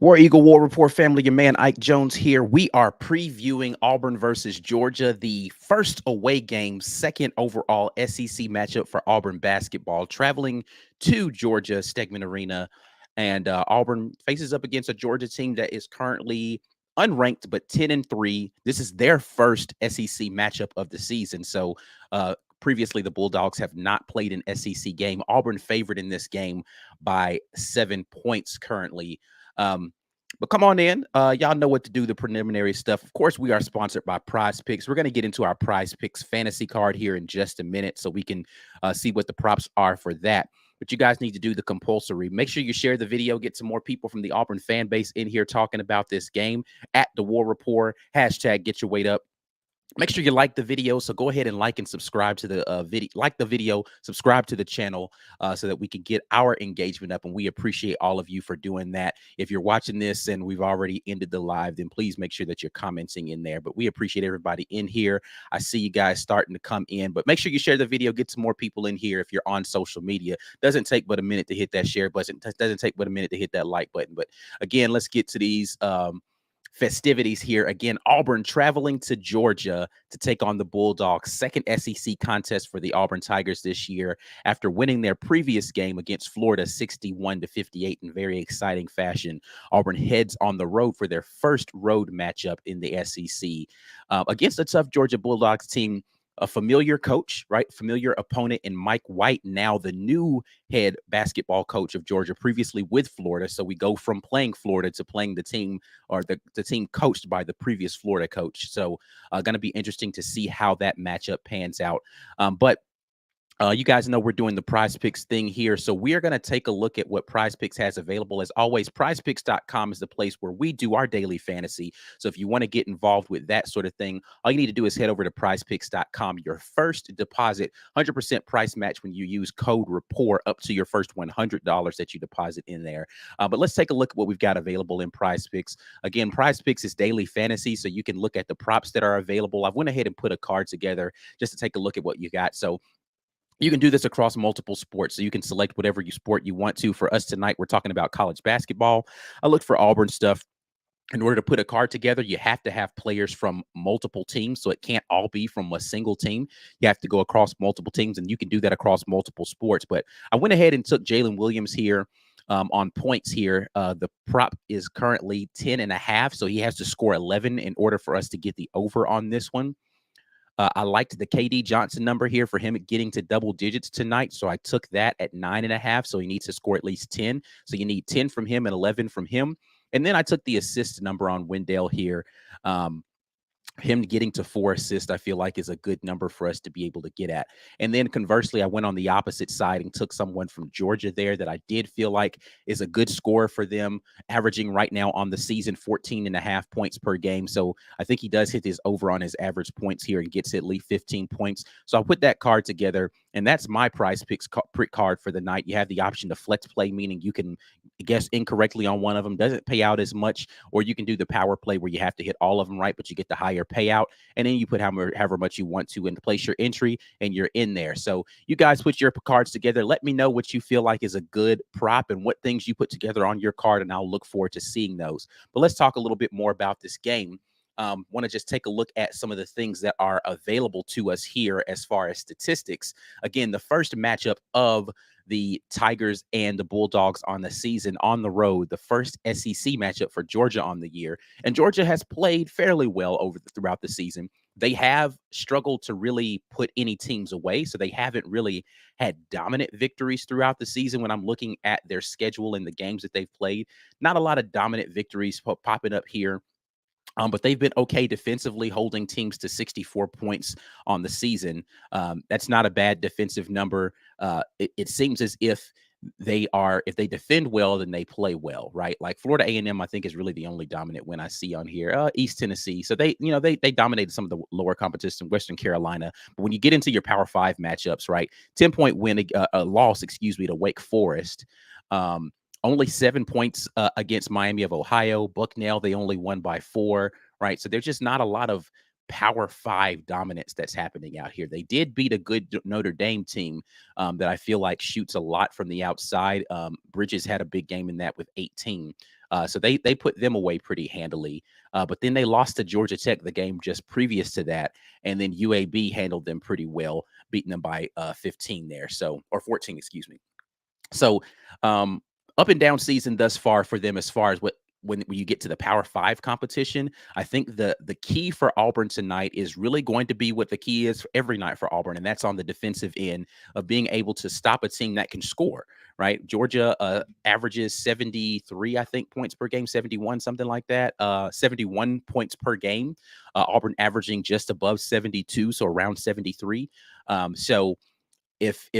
War Eagle War Report family, your man Ike Jones here. We are previewing Auburn versus Georgia, the first away game, second overall SEC matchup for Auburn basketball, traveling to Georgia Stegman Arena. And Auburn faces up against a Georgia team that is currently unranked but 10-3. This is their first SEC matchup of the season. So previously, the Bulldogs have not played an SEC game. Auburn favored in this game by 7 points currently. But come on in. Y'all know what to do, the preliminary stuff. Of course, we are sponsored by Prize Picks. We're going to get into our Prize Picks fantasy card here in just a minute so we can see what the props are for that. But you guys need to do the compulsory. Make sure you share the video, get some more people from the Auburn fan base in here talking about this game at the War Report. Hashtag get your weight up. Make sure you like the video. So go ahead and like and subscribe to the video. Like the video, subscribe to the channel so that we can get our engagement up. And we appreciate all of you for doing that. If you're watching this and we've already ended the live, then please make sure that you're commenting in there. But we appreciate everybody in here. I see you guys starting to come in. But make sure you share the video. Get some more people in here if you're on social media. Doesn't take but a minute to hit that share button. Doesn't take but a minute to hit that like button. But again, let's get to these festivities here. Again, Auburn traveling to Georgia to take on the Bulldogs, second SEC contest for the Auburn Tigers this year after winning their previous game against Florida 61-58 in very exciting fashion. Auburn heads on the road for their first road matchup in the SEC against a tough Georgia Bulldogs team. A familiar coach, right? Familiar opponent in Mike White, now the new head basketball coach of Georgia, previously with Florida. So we go from playing Florida to playing the team or the team coached by the previous Florida coach. So going to be interesting to see how that matchup pans out. But you guys know we're doing the Prize Picks thing here. So we are going to take a look at what Prize Picks has available. As always, prizepicks.com is the place where we do our daily fantasy. So if you want to get involved with that sort of thing, all you need to do is head over to prizepicks.com. Your first deposit, 100% price match when you use code REPORT up to your first $100 that you deposit in there. But let's take a look at what we've got available in Prize Picks. Again, Prize Picks is daily fantasy, so you can look at the props that are available. I went ahead and put a card together just to take a look at what you got. So you can do this across multiple sports, so you can select whatever sport you want to. For us tonight, we're talking about college basketball. I looked for Auburn stuff. In order to put a card together, you have to have players from multiple teams, so it can't all be from a single team. You have to go across multiple teams, and you can do that across multiple sports. But I went ahead and took Jalen Williams here on points here. The prop is currently 10.5, so he has to score 11 in order for us to get the over on this one. I liked the KD Johnson number here for him getting to double digits tonight. So I took that at 9.5. So he needs to score at least 10. So you need 10 from him and 11 from him. And then I took the assist number on Wendell here. Him getting to 4 assists, I feel like, is a good number for us to be able to get at. And then conversely, I went on the opposite side and took someone from Georgia there that I did feel like is a good scorer for them, averaging right now on the season 14.5 points per game. So I think he does hit his over on his average points here and gets at least 15 points. So I'll put that card together, and that's my Prize Picks card for the night. You have the option to flex play, meaning you can guess incorrectly on one of them, doesn't pay out as much, or you can do the power play where you have to hit all of them right, but you get the higher payout, and then you put however much you want to and place your entry, and you're in there. So you guys put your cards together. Let me know what you feel like is a good prop and what things you put together on your card, and I'll look forward to seeing those. But let's talk a little bit more about this game. Want to just take a look at some of the things that are available to us here as far as statistics. Again, the first matchup of the Tigers and the Bulldogs on the season on the road, the first SEC matchup for Georgia on the year. And Georgia has played fairly well throughout the season. They have struggled to really put any teams away, so they haven't really had dominant victories throughout the season. When I'm looking at their schedule and the games that they've played, not a lot of dominant victories popping up here. But they've been okay defensively, holding teams to 64 points on the season. That's not a bad defensive number. It seems as if if they defend well, then they play well, right? Like Florida A&M, I think, is really the only dominant win I see on here. East Tennessee, so they dominated some of the lower competition, Western Carolina. But when you get into your Power 5 matchups, right, 10-point win, a loss, to Wake Forest. Only 7 points against Miami of Ohio. Bucknell, they only won by 4, right? So there's just not a lot of Power 5 dominance that's happening out here. They did beat a good Notre Dame team that I feel like shoots a lot from the outside. Bridges had a big game in that with 18. So they put them away pretty handily. But then they lost to Georgia Tech the game just previous to that, and then UAB handled them pretty well, beating them by 15 there, so or 14, excuse me. So, um, up and down season thus far for them as far as when you get to the Power 5 competition. I think the key for Auburn tonight is really going to be what the key is every night for Auburn, and that's on the defensive end of being able to stop a team that can score, right? Georgia averages 73, I think, points per game, 71, something like that, 71 points per game. Auburn averaging just above 72, so around 73. So if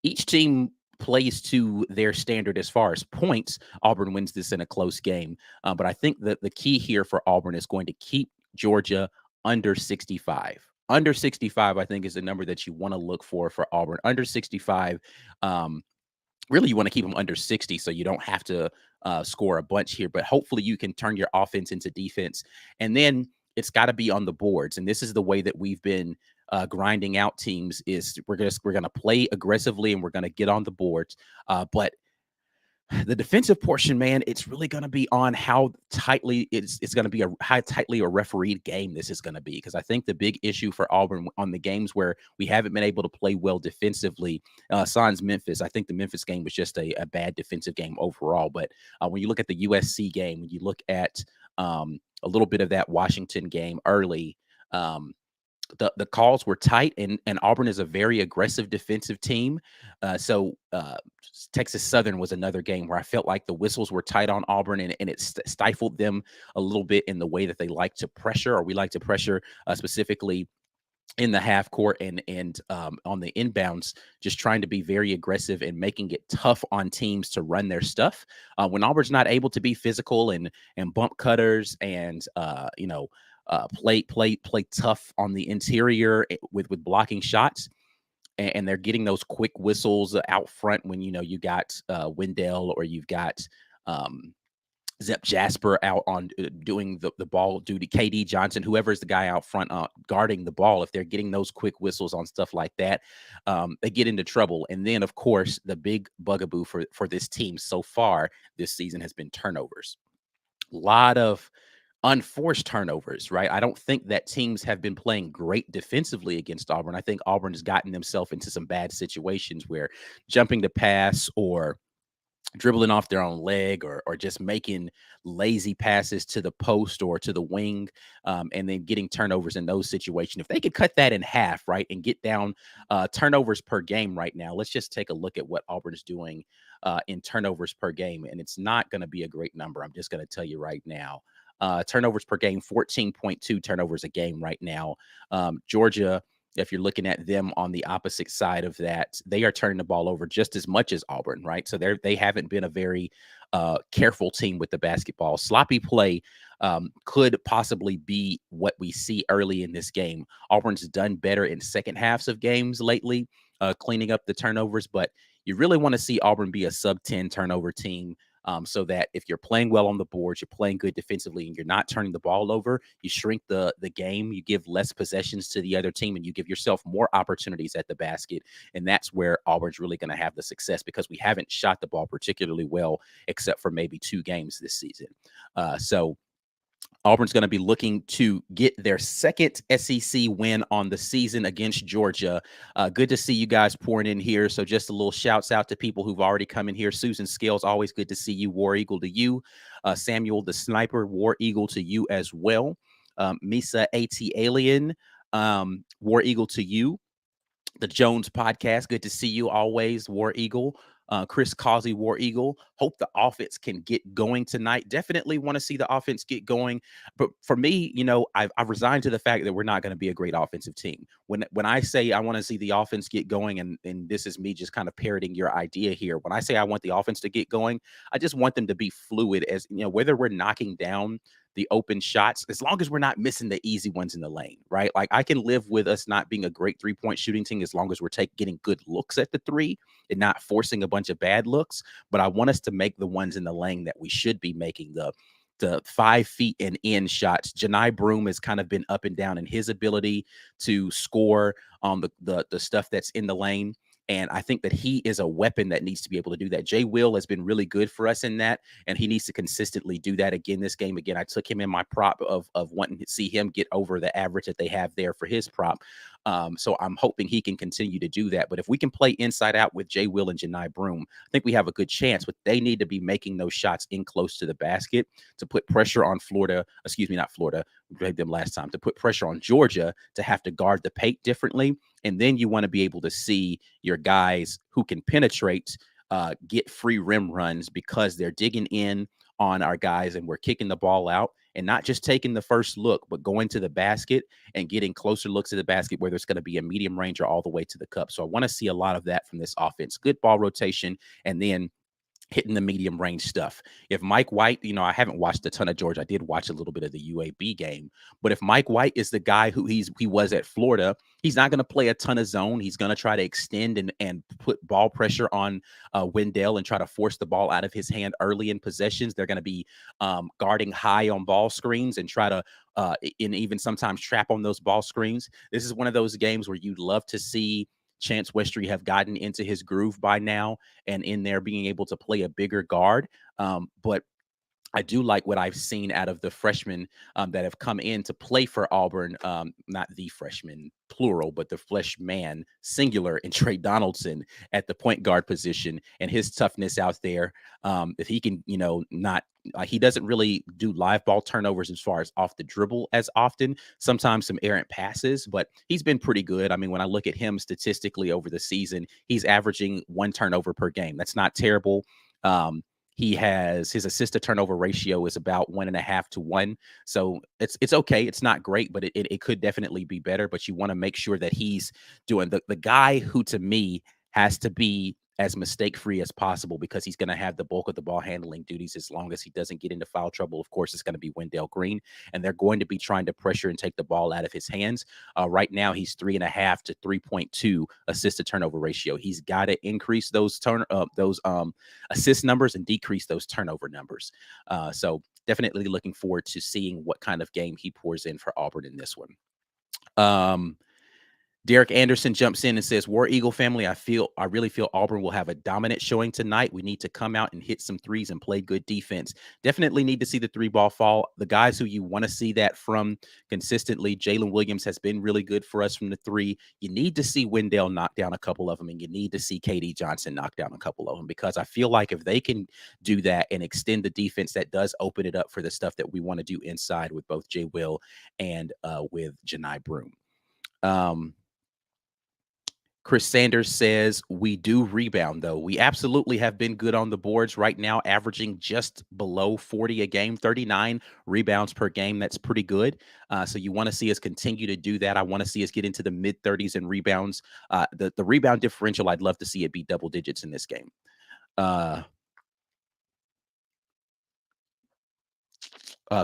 each team plays to their standard as far as points, Auburn wins this in a close game. But I think that the key here for Auburn is going to keep Georgia under 65. Under 65, I think, is the number that you want to look for Auburn. Under 65, really you want to keep them under 60 so you don't have to score a bunch here, but hopefully you can turn your offense into defense. And then it's got to be on the boards, and this is the way that we've been grinding out teams. Is we're gonna play aggressively and we're gonna get on the boards, but the defensive portion, man, it's really going to be on how tightly it's going to be how tightly a refereed game this is going to be. Because I think the big issue for Auburn on the games where we haven't been able to play well defensively, sans Memphis. I think the Memphis game was just a bad defensive game overall. But when you look at the USC game, when you look at a little bit of that Washington game early, the calls were tight, and Auburn is a very aggressive defensive team. So Texas Southern was another game where I felt like the whistles were tight on Auburn, and it stifled them a little bit in the way that they like to pressure, or we like to pressure specifically in the half court and on the inbounds, just trying to be very aggressive and making it tough on teams to run their stuff. When Auburn's not able to be physical and bump cutters and play tough on the interior with blocking shots, and they're getting those quick whistles out front when you got Wendell, or you've got um, Zep Jasper out on doing the ball duty, KD Johnson, whoever is the guy out front guarding the ball. If they're getting those quick whistles on stuff like that, they get into trouble. And then, of course, the big bugaboo for this team so far this season has been turnovers. A lot of unforced turnovers, right? I don't think that teams have been playing great defensively against Auburn. I think Auburn has gotten themselves into some bad situations where jumping to pass or dribbling off their own leg, or just making lazy passes to the post or to the wing, and then getting turnovers in those situations. If they could cut that in half, right, and get down turnovers per game right now, let's just take a look at what Auburn is doing in turnovers per game, and it's not going to be a great number. I'm just going to tell you right now. Turnovers per game, 14.2 turnovers a game right now. Georgia, if you're looking at them on the opposite side of that, they are turning the ball over just as much as Auburn, right? So they haven't been a very careful team with the basketball. Sloppy play could possibly be what we see early in this game. Auburn's done better in second halves of games lately, cleaning up the turnovers, but you really want to see Auburn be a sub 10 turnover team. So that if you're playing well on the boards, you're playing good defensively, and you're not turning the ball over, you shrink the game, you give less possessions to the other team, and you give yourself more opportunities at the basket. And that's where Auburn's really going to have the success, because we haven't shot the ball particularly well, except for maybe 2 games this season. So Auburn's going to be looking to get their second SEC win on the season against Georgia. Good to see you guys pouring in here. So just a little shouts out to people who've already come in here. Susan Scales, always good to see you. War Eagle to you. Samuel the Sniper, War Eagle to you as well. Misa AT Alien, War Eagle to you. The Jones podcast, good to see you always, War Eagle. Chris Causey, War Eagle. Hope the offense can get going tonight. Definitely want to see the offense get going. But for me, I've resigned to the fact that we're not going to be a great offensive team. When I say I want to see the offense get going, and this is me just kind of parroting your idea here. When I say I want the offense to get going, I just want them to be fluid, as whether we're knocking down the open shots, as long as we're not missing the easy ones in the lane, right? Like, I can live with us not being a great 3-point shooting team as long as we're getting good looks at the 3 and not forcing a bunch of bad looks. But I want us to make the ones in the lane that we should be making, the 5 feet and in shots. Janai Broom has kind of been up and down in his ability to score on the stuff that's in the lane. And I think that he is a weapon that needs to be able to do that. Jay Will has been really good for us in that, and he needs to consistently do that again this game. Again, I took him in my prop of wanting to see him get over the average that they have there for his prop. So I'm hoping he can continue to do that. But if we can play inside out with Jay Will and Janai Broom, I think we have a good chance. But they need to be making those shots in close to the basket to put pressure on Florida. Excuse me, not Florida. We played them last time, to put pressure on Georgia to have to guard the paint differently. And then you want to be able to see your guys who can penetrate, get free rim runs because they're digging in on our guys and we're kicking the ball out and not just taking the first look, but going to the basket and getting closer looks at the basket, whether it's going to be a medium range or all the way to the cup. So I want to see a lot of that from this offense. Good ball rotation, and then hitting the medium range stuff. If Mike White, I haven't watched a ton of Georgia. I did watch a little bit of the UAB game, but if Mike White is the guy who he was at Florida, he's not going to play a ton of zone. He's going to try to extend and put ball pressure on Wendell and try to force the ball out of his hand early in possessions. They're going to be guarding high on ball screens and try to and even sometimes trap on those ball screens. This is one of those games where you'd love to see Chance Westry have gotten into his groove by now and in there being able to play a bigger guard. But I do like what I've seen out of the freshmen that have come in to play for Auburn. Not the freshman plural, but the freshman singular, in Trey Donaldson at the point guard position and his toughness out there. If he can, not he doesn't really do live ball turnovers as far as off the dribble as often. Sometimes some errant passes, but he's been pretty good. I mean, when I look at him statistically over the season, he's averaging 1 turnover per game. That's not terrible. He has his assist to turnover ratio is about 1.5 to 1. So it's okay. It's not great, but it could definitely be better. But you want to make sure that he's doing the guy who, to me, has to be as mistake free as possible, because he's going to have the bulk of the ball handling duties as long as he doesn't get into foul trouble. Of course, it's going to be Wendell Green, and they're going to be trying to pressure and take the ball out of his hands. Right now, he's 3.5 to 3.2 assist to turnover ratio. He's got to increase those assist numbers and decrease those turnover numbers. So definitely looking forward to seeing what kind of game he pours in for Auburn in this one. Derek Anderson jumps in and says, War Eagle family, I really feel Auburn will have a dominant showing tonight. We need to come out and hit some threes and play good defense. Definitely need to see the 3-ball fall. The guys who you want to see that from consistently, Jalen Williams has been really good for us from the 3. You need to see Wendell knock down a couple of them, and you need to see KD Johnson knock down a couple of them, because I feel like if they can do that and extend the defense, that does open it up for the stuff that we want to do inside with both Jay Will and with Janai Broom. Chris Sanders says, we do rebound, though. We absolutely have been good on the boards right now, averaging just below 40 a game, 39 rebounds per game. That's pretty good. So you want to see us continue to do that. I want to see us get into the mid-30s in rebounds. The rebound differential, I'd love to see it be double digits in this game.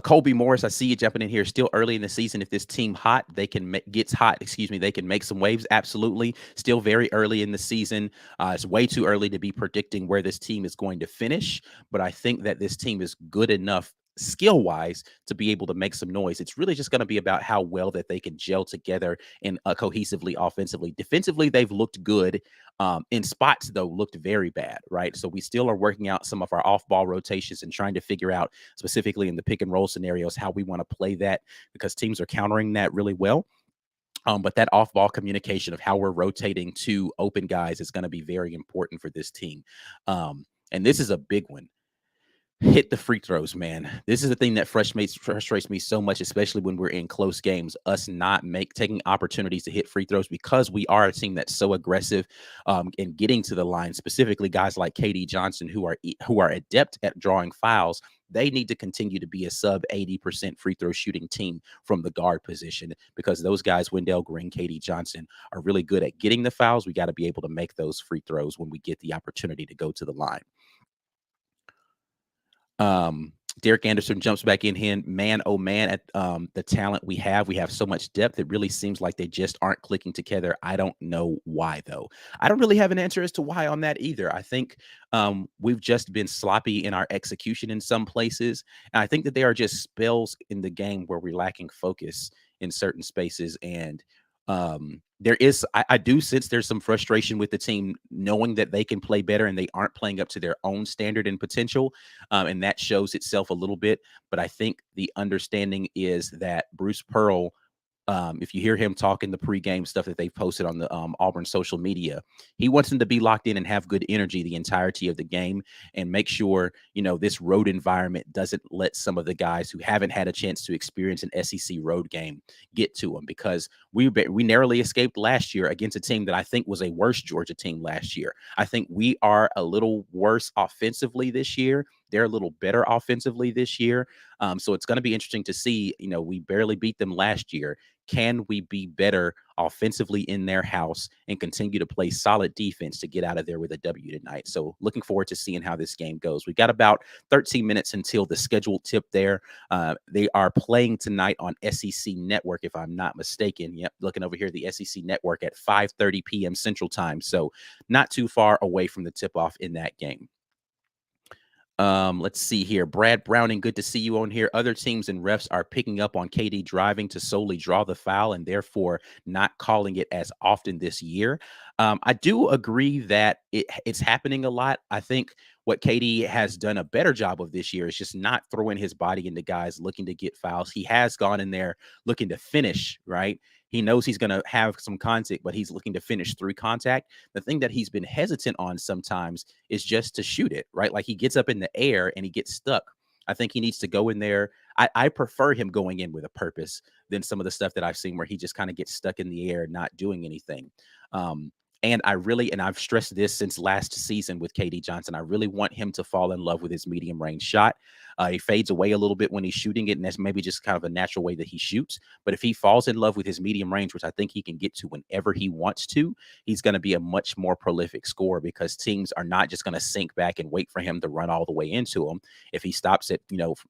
Colby Morris, I see you jumping in here. Still early in the season. If this team gets hot, they can make some waves. Absolutely. Still very early in the season. It's way too early to be predicting where this team is going to finish, but I think that this team is good enough skill-wise to be able to make some noise. It's really just going to be about how well that they can gel together and cohesively offensively. Defensively, they've looked good. In spots, though, looked very bad, right? So we still are working out some of our off-ball rotations and trying to figure out, specifically in the pick and roll scenarios, how we want to play that, because teams are countering that really well. But that off-ball communication of how we're rotating to open guys is going to be very important for this team. And this is a big one. Hit the free throws, man. This is the thing that frustrates me so much, especially when we're in close games, us not taking opportunities to hit free throws, because we are a team that's so aggressive in getting to the line, specifically guys like KD Johnson, who are adept at drawing fouls. They need to continue to be a sub 80% free throw shooting team from the guard position, because those guys, Wendell Green, KD Johnson, are really good at getting the fouls. We got to be able to make those free throws when we get the opportunity to go to the line. Derek Anderson jumps back in here. Man, oh man, at the talent we have so much depth. It really seems like they just aren't clicking together. I don't know why, though. I don't really have an answer as to why on that either. I think we've just been sloppy in our execution in some places. And I think that there are just spells in the game where we're lacking focus in certain spaces. And I do sense there's some frustration with the team knowing that they can play better and they aren't playing up to their own standard and potential. And that shows itself a little bit. But I think the understanding is that Bruce Pearl, if you hear him talking the pregame stuff that they've posted on the Auburn social media, he wants them to be locked in and have good energy the entirety of the game and make sure, this road environment doesn't let some of the guys who haven't had a chance to experience an SEC road game get to them, because we narrowly escaped last year against a team that I think was a worse Georgia team last year. I think we are a little worse offensively this year. They're a little better offensively this year. So it's going to be interesting to see. We barely beat them last year. Can we be better offensively in their house and continue to play solid defense to get out of there with a W tonight? So looking forward to seeing how this game goes. We got about 13 minutes until the scheduled tip there. They are playing tonight on SEC Network, if I'm not mistaken. Yep, looking over here, the SEC Network at 5:30 p.m. Central Time. So not too far away from the tip-off in that game. Let's see here. Brad Browning, good to see you on here. Other teams and refs are picking up on KD driving to solely draw the foul and therefore not calling it as often this year. I do agree that it's happening a lot. I think what KD has done a better job of this year is just not throwing his body into guys looking to get fouls. He has gone in there looking to finish, right? He knows he's going to have some contact, but he's looking to finish through contact. The thing that he's been hesitant on sometimes is just to shoot it, right? Like he gets up in the air and he gets stuck. I think he needs to go in there. I prefer him going in with a purpose than some of the stuff that I've seen where he just kind of gets stuck in the air, not doing anything. And I've stressed this since last season with KD Johnson, I really want him to fall in love with his medium range shot. He fades away a little bit when he's shooting it, and that's maybe just kind of a natural way that he shoots. But if he falls in love with his medium range, which I think he can get to whenever he wants to, he's going to be a much more prolific scorer, because teams are not just going to sink back and wait for him to run all the way into him. If he stops at,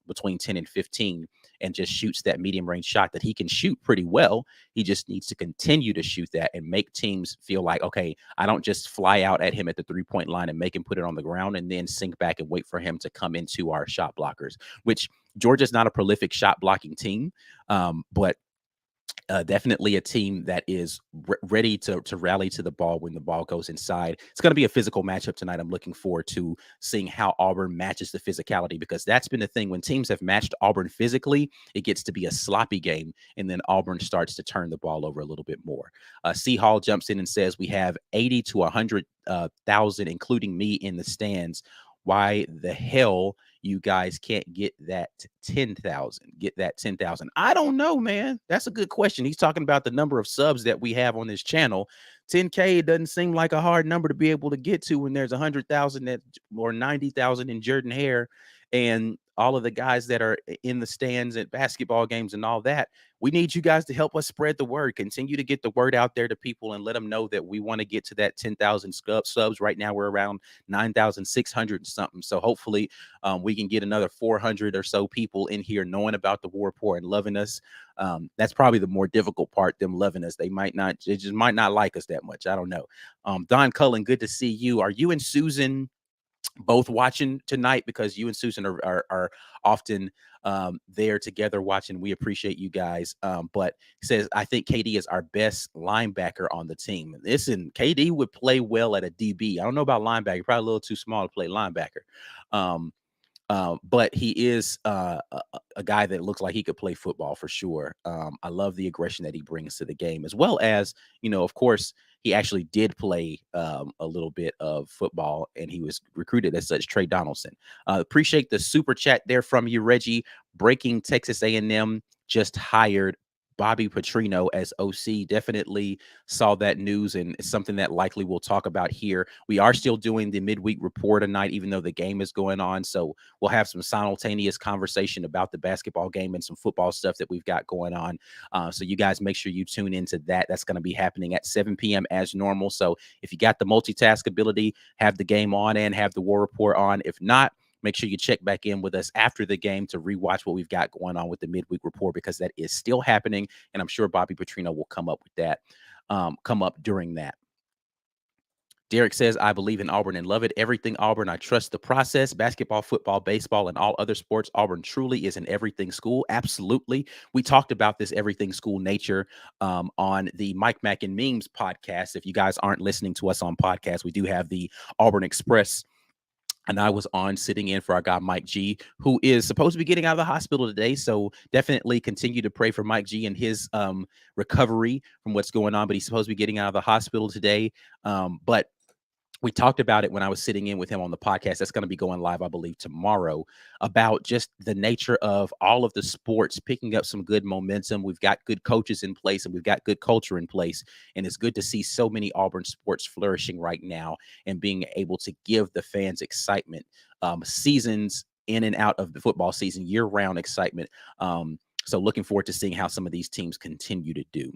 between 10 and 15 and just shoots that medium range shot that he can shoot pretty well, he just needs to continue to shoot that and make teams feel like, okay, I don't just fly out at him at the 3-point line and make him put it on the ground and then sink back and wait for him to come into our shot blockers, which Georgia's not a prolific shot blocking team. But definitely a team that is ready to rally to the ball when the ball goes inside. It's going to be a physical matchup tonight. I'm looking forward to seeing how Auburn matches the physicality, because that's been the thing. When teams have matched Auburn physically, it gets to be a sloppy game, and then Auburn starts to turn the ball over a little bit more. C. Hall jumps in and says, we have 80 to 100,000, including me, in the stands. Why the hell you guys can't get that 10,000? Get that 10,000. I don't know, man. That's a good question. He's talking about the number of subs that we have on this channel. 10K doesn't seem like a hard number to be able to get to when there's 100,000 or 90,000 in Jordan Hare and all of the guys that are in the stands at basketball games and all that. We need you guys to help us spread the word. Continue to get the word out there to people and let them know that we want to get to that 10,000 subs. Right now, we're around 9,600 and something. So hopefully we can get another 400 or so people in here knowing about the War Report and loving us. That's probably the more difficult part, them loving us. They just might not like us that much. I don't know. Don Cullen, good to see you. Are you and Susan both watching tonight? Because you and Susan are often there together watching. We appreciate you guys. But he says, I think KD is our best linebacker on the team. Listen, KD would play well at a DB. I don't know about linebacker. Probably a little too small to play linebacker. But he is a guy that looks like he could play football for sure. I love the aggression that he brings to the game, as well as, of course, he actually did play a little bit of football, and he was recruited as such. Trey Donaldson. Appreciate the super chat there from you, Reggie. Breaking Texas A&M just hired Bobby Petrino as OC. Definitely saw that news, and it's something that likely we'll talk about here. We are still doing the midweek report tonight, even though the game is going on. So we'll have some simultaneous conversation about the basketball game and some football stuff that we've got going on. So you guys make sure you tune into that. That's going to be happening at 7 p.m. as normal. So if you got the multitask ability, have the game on and have the War Report on. If not, make sure you check back in with us after the game to rewatch what we've got going on with the midweek report, because that is still happening. And I'm sure Bobby Petrino will come up with that, come up during that. Derek says, I believe in Auburn and love it. Everything Auburn. I trust the process. Basketball, football, baseball, and all other sports. Auburn truly is an everything school. Absolutely. We talked about this everything school nature on the Mike Mack and Memes podcast. If you guys aren't listening to us on podcasts, we do have the Auburn Express. And I was on sitting in for our guy, Mike G, who is supposed to be getting out of the hospital today. So definitely continue to pray for Mike G and his recovery from what's going on. But he's supposed to be getting out of the hospital today. But we talked about it when I was sitting in with him on the podcast. That's going to be going live, I believe, tomorrow, about just the nature of all of the sports picking up some good momentum. We've got good coaches in place and we've got good culture in place. And it's good to see so many Auburn sports flourishing right now and being able to give the fans excitement, seasons in and out of the football season, year-round excitement. So looking forward to seeing how some of these teams continue to do.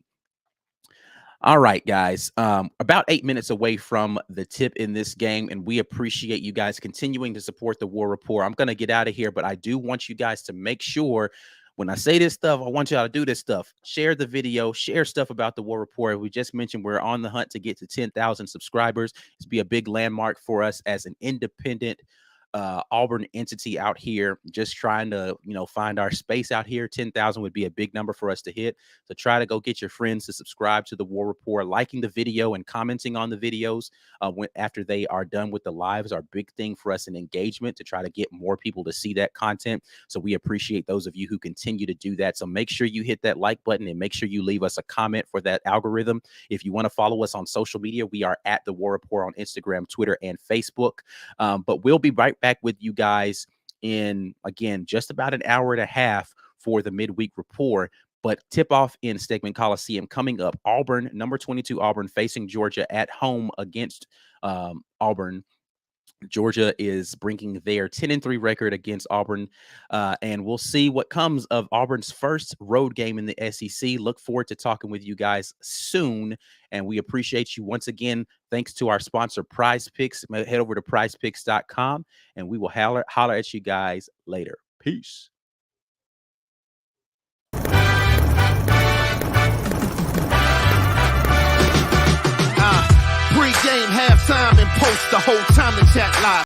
All right, guys, about 8 minutes away from the tip in this game, and we appreciate you guys continuing to support the War Report. I'm going to get out of here, but I do want you guys to make sure when I say this stuff, I want y'all to do this stuff. Share the video, share stuff about the War Report. We just mentioned we're on the hunt to get to 10,000 subscribers. It's be a big landmark for us as an independent Auburn entity out here, just trying to, find our space out here. 10,000 would be a big number for us to hit. So try to go get your friends to subscribe to the War Report, liking the video and commenting on the videos after they are done with the lives are a big thing for us in engagement to try to get more people to see that content. So we appreciate those of you who continue to do that. So make sure you hit that like button and make sure you leave us a comment for that algorithm. If you want to follow us on social media, we are at the War Report on Instagram, Twitter, and Facebook. But we'll be right back with you guys in, again, just about an hour and a half for the midweek report. But tip off in Stegman Coliseum coming up. Auburn, number 22 Auburn facing Georgia at home against Auburn. Georgia is bringing their 10-3 record against Auburn, and we'll see what comes of Auburn's first road game in the SEC. Look forward to talking with you guys soon, and we appreciate you once again. Thanks to our sponsor, Prize Picks. Head over to prizepicks.com, and we will holler at you guys later. Peace. Pre-game, halftime, and post the whole time the chat live.